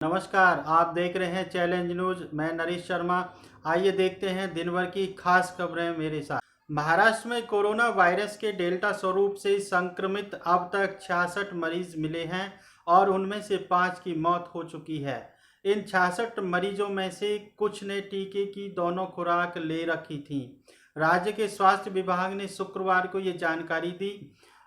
नमस्कार, आप देख रहे हैं चैलेंज न्यूज। मैं नरेश शर्मा। आइए देखते हैं दिन भर की खास खबरें मेरे साथ। महाराष्ट्र में कोरोना वायरस के डेल्टा स्वरूप से संक्रमित अब तक 66 मरीज मिले हैं और उनमें से 5 की मौत हो चुकी है। इन 66 मरीजों में से कुछ ने टीके की दोनों खुराक ले रखी थी। राज्य के स्वास्थ्य विभाग ने शुक्रवार को ये जानकारी दी।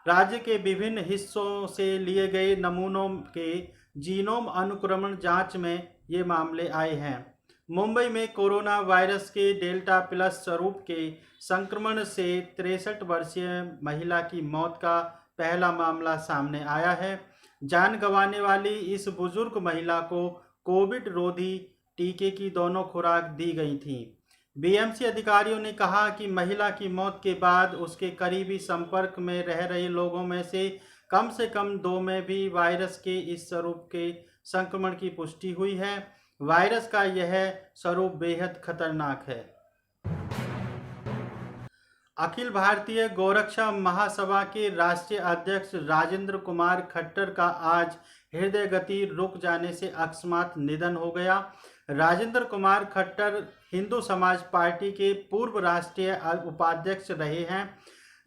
राज्य के विभिन्न हिस्सों से लिए गए नमूनों के जीनोम अनुक्रमण जांच में ये मामले आए हैं। मुंबई में कोरोना वायरस के डेल्टा प्लस स्वरूप के संक्रमण से 63 वर्षीय महिला की मौत का पहला मामला सामने आया है। जान गंवाने वाली इस बुजुर्ग महिला को कोविड रोधी टीके की दोनों खुराक दी गई थी। बीएमसी अधिकारियों ने कहा कि महिला की मौत के बाद उसके करीबी संपर्क में रह रहे लोगों में से कम 2 में भी वायरस के इस स्वरूप के संक्रमण की पुष्टि हुई है। वायरस का यह स्वरूप बेहद खतरनाक है। अखिल भारतीय गौरक्षा महासभा के राष्ट्रीय अध्यक्ष राजेंद्र कुमार खट्टर का आज हृदय गति रुक जाने से अकस्मात निधन हो गया। राजेंद्र कुमार खट्टर हिंदू समाज पार्टी के पूर्व राष्ट्रीय उपाध्यक्ष रहे हैं।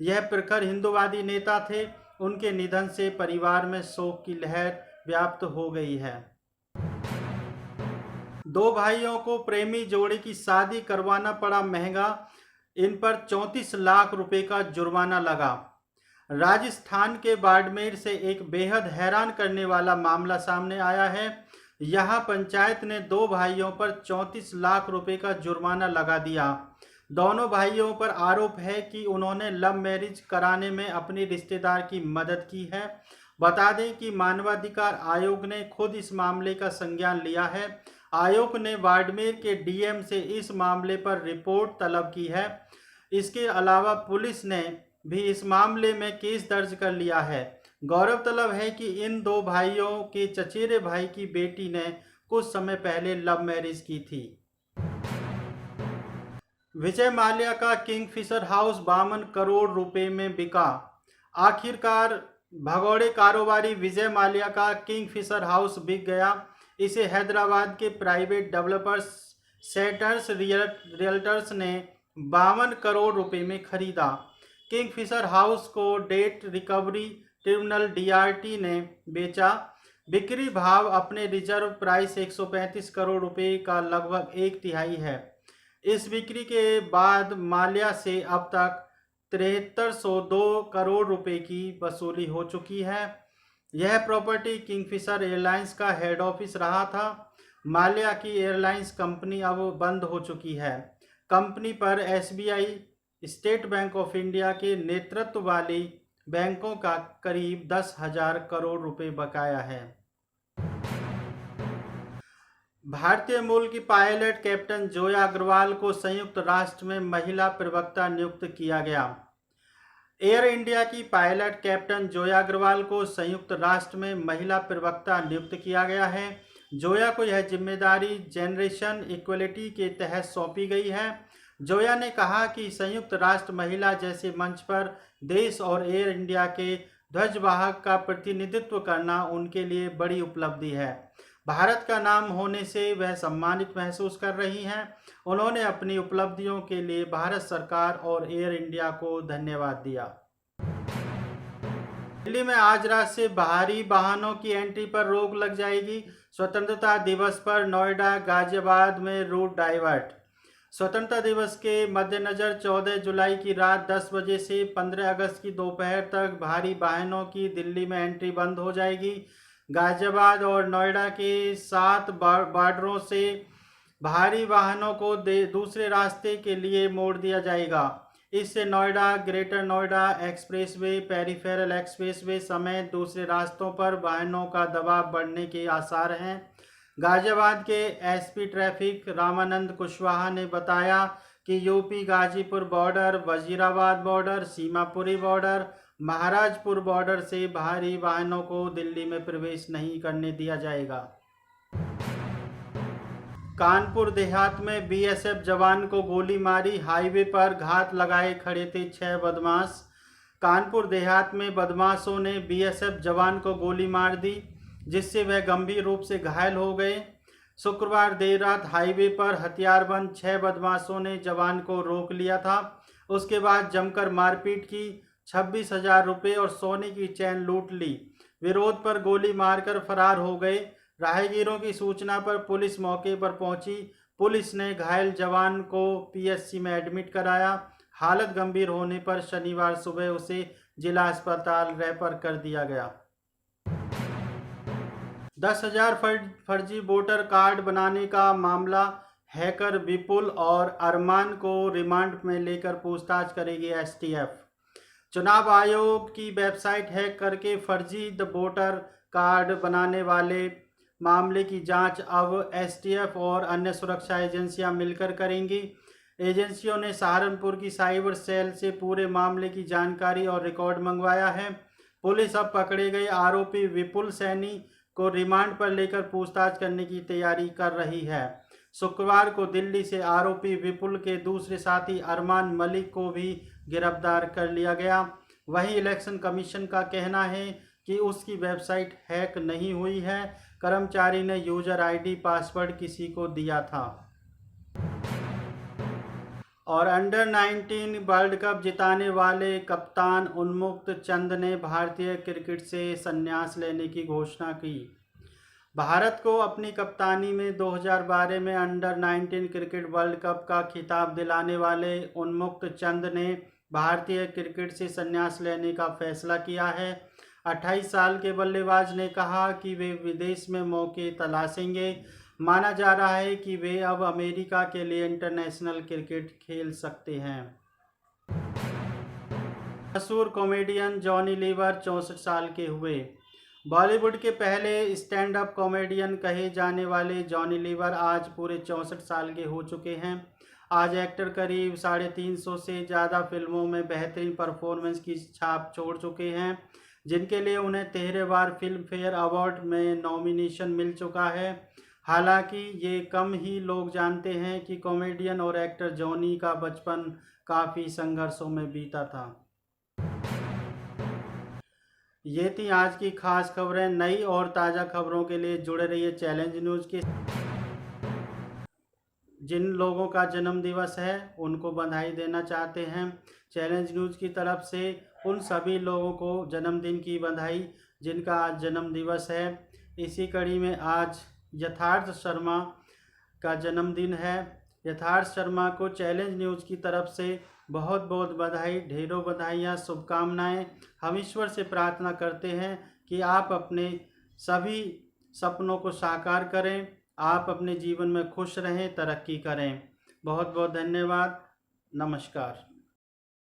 यह प्रखर हिंदूवादी नेता थे। उनके निधन से परिवार में शोक की लहर व्याप्त हो गई है। 2 भाइयों को प्रेमी जोड़ी की शादी करवाना पड़ा महंगा। इन पर 34 लाख रुपए का जुर्माना लगा। राजस्थान के बाड़मेर से एक बेहद हैरान करने वाला मामला सामने आया है। यहां पंचायत ने 2 भाइयों पर 34 लाख रुपए का जुर्माना लगा दिया। दोनों भाइयों पर आरोप है कि उन्होंने लव मैरिज कराने में अपने रिश्तेदार की मदद की है। बता दें कि मानवाधिकार आयोग ने खुद इस मामले का संज्ञान लिया है। आयोग ने बाड़मेर के डीएम से इस मामले पर रिपोर्ट तलब की है। इसके अलावा पुलिस ने भी इस मामले में केस दर्ज कर लिया है। गौरतलब है कि इन 2 भाइयों के चचेरे भाई की बेटी ने कुछ समय पहले लव मैरिज की थी। विजय माल्या का किंगफिशर हाउस 52 करोड़ रुपए में बिका। आखिरकार भगोड़े कारोबारी विजय माल्या का किंगफिशर हाउस बिक गया। इसे हैदराबाद के प्राइवेट डेवलपर्स सेटर्स रियल्टर्स ने 52 करोड़ रुपए में खरीदा। किंगफिशर हाउस को डेट रिकवरी ट्रिब्यूनल डीआरटी ने बेचा। बिक्री भाव अपने रिजर्व प्राइस 135 करोड़ रुपए का लगभग 1/3 है। इस बिक्री के बाद माल्या से अब तक 7302 करोड़ रुपए की वसूली हो चुकी है। यह प्रॉपर्टी किंगफिशर एयरलाइंस का हेड ऑफिस रहा था। माल्या की एयरलाइंस कंपनी अब बंद हो चुकी है। कंपनी पर SBI, state bank of India के नेतृत्व वाली बैंकों का करीब 10,000 करोड़ रुपए बकाया है। भारतीय मूल की पायलट कैप्टन जोया अग्रवाल को संयुक्त राष्ट्र में महिला प्रवक्ता नियुक्त किया गया। एयर इंडिया की पायलट कैप्टन जोया अग्रवाल को संयुक्त राष्ट्र में महिला प्रवक्ता नियुक्त किया गया है। जोया को यह जिम्मेदारी जनरेशन इक्वलिटी के तहत सौंपी गई है। जोया ने कहा कि संयुक्त राष्ट्र महिला जैसे मंच पर देश और एयर इंडिया के ध्वजवाहक का प्रतिनिधित्व करना उनके लिए बड़ी उपलब्धि है। भारत का नाम होने से वह सम्मानित महसूस कर रही हैं। उन्होंने अपनी उपलब्धियों के लिए भारत सरकार और एयर इंडिया को धन्यवाद दिया। दिल्ली में आज रात से बाहरी वाहनों की एंट्री पर रोक लग जाएगी। स्वतंत्रता दिवस पर नोएडा गाजियाबाद में रूट डाइवर्ट। स्वतंत्रता दिवस के मद्देनजर 14 जुलाई की रात 10 बजे से 15 अगस्त की दोपहर तक भारी वाहनों की दिल्ली में एंट्री बंद हो जाएगी। गाजियाबाद और नोएडा के 7 बॉर्डरों से भारी वाहनों को दूसरे रास्ते के लिए मोड़ दिया जाएगा। इससे Noida, greater Noida expressway, peripheral expressway समेत दूसरे रास्तों पर वाहनों का दबाव बढ़ने के आसार हैं। गाजियाबाद के एसपी ट्रैफिक रामानंद कुशवाहा ने बताया कि UP Ghazipur border, Wazirabad border, Seemapuri border, Maharajpur border से भारी वाहनों को दिल्ली में प्रवेश नहीं करने दिया जाएगा। कानपुर देहात में बीएसएफ जवान को गोली मारी। हाईवे पर घात लगाए खड़े थे 6 बदमाश। कानपुर देहात में बदमाशों ने बीएसएफ जवान को गोली मार दी। जिससे वह गंभीर रूप से घायल हो गए। शुक्रवार देर रात हाईवे पर हथियारबंद 6 बदमाशों ने जवान को रोक लिया था। उसके बाद जमकर मारपीट की, 26,000 रुपये और सोने की चैन लूट ली। विरोध पर गोली मारकर फरार हो गए। राहगीरों की सूचना पर पुलिस मौके पर पहुंची। पुलिस ने घायल जवान को पीएचसी में एडमिट कराया। हालत गंभीर होने पर शनिवार सुबह उसे जिला अस्पताल रेफर कर दिया गया। 10,000 फर्जी वोटर कार्ड बनाने का मामला, हैकर विपुल और अरमान को रिमांड में लेकर पूछताछ करेगी एसटीएफ। चुनाव आयोग की वेबसाइट हैक करके फर्जी वोटर कार्ड बनाने वाले मामले की जांच अब एसटीएफ और अन्य सुरक्षा एजेंसियां मिलकर करेंगी। एजेंसियों ने सहारनपुर की साइबर सेल से पूरे मामले की जानकारी और रिकॉर्ड मंगवाया है। पुलिस अब पकड़े गए आरोपी विपुल सैनी को रिमांड पर लेकर पूछताछ करने की तैयारी कर रही है। शुक्रवार को दिल्ली से आरोपी विपुल के दूसरे साथी अरमान मलिक को भी गिरफ्तार कर लिया गया। वहीं इलेक्शन कमीशन का कहना है कि उसकी वेबसाइट हैक नहीं हुई है। कर्मचारी ने यूजर आईडी पासवर्ड किसी को दिया था। और अंडर 19 वर्ल्ड कप जिताने वाले कप्तान उन्मुक्त चंद ने भारतीय क्रिकेट से संन्यास लेने की घोषणा की। भारत को अपनी कप्तानी में 2012 में अंडर 19 क्रिकेट वर्ल्ड कप का खिताब दिलाने वाले उन्मुक्त चंद ने भारतीय क्रिकेट से संन्यास लेने का फैसला किया है। 28 साल के बल्लेबाज ने कहा कि वे विदेश में मौके तलाशेंगे। माना जा रहा है कि वे अब अमेरिका के लिए इंटरनेशनल क्रिकेट खेल सकते हैं। मशहूर कॉमेडियन जॉनी लीवर 64 साल के हुए। बॉलीवुड के पहले स्टैंड अप कॉमेडियन कहे जाने वाले जॉनी लीवर आज पूरे 64 साल के हो चुके हैं। आज एक्टर करीब 350 से ज़्यादा फिल्मों में बेहतरीन परफॉर्मेंस की छाप छोड़ चुके हैं, जिनके लिए उन्हें 13 बार फिल्म फेयर अवार्ड में नॉमिनेशन मिल चुका है। हालांकि ये कम ही लोग जानते हैं कि कॉमेडियन और एक्टर जॉनी का बचपन काफ़ी संघर्षों में बीता था। ये थी आज की खास खबरें। नई और ताज़ा खबरों के लिए जुड़े रहिए चैलेंज न्यूज़ के। जिन लोगों का जन्म दिवस है उनको बधाई देना चाहते हैं चैलेंज न्यूज़ की तरफ से। उन सभी लोगों को जन्मदिन की बधाई जिनका आज जन्म दिवस है। इसी कड़ी में आज यथार्थ शर्मा का जन्मदिन है। यथार्थ शर्मा को चैलेंज न्यूज़ की तरफ से बहुत बहुत बधाई, ढेरों बधाइयाँ, शुभकामनाएं। हम ईश्वर से प्रार्थना करते हैं कि आप अपने सभी सपनों को साकार करें, आप अपने जीवन में खुश रहें, तरक्की करें। बहुत बहुत धन्यवाद। नमस्कार।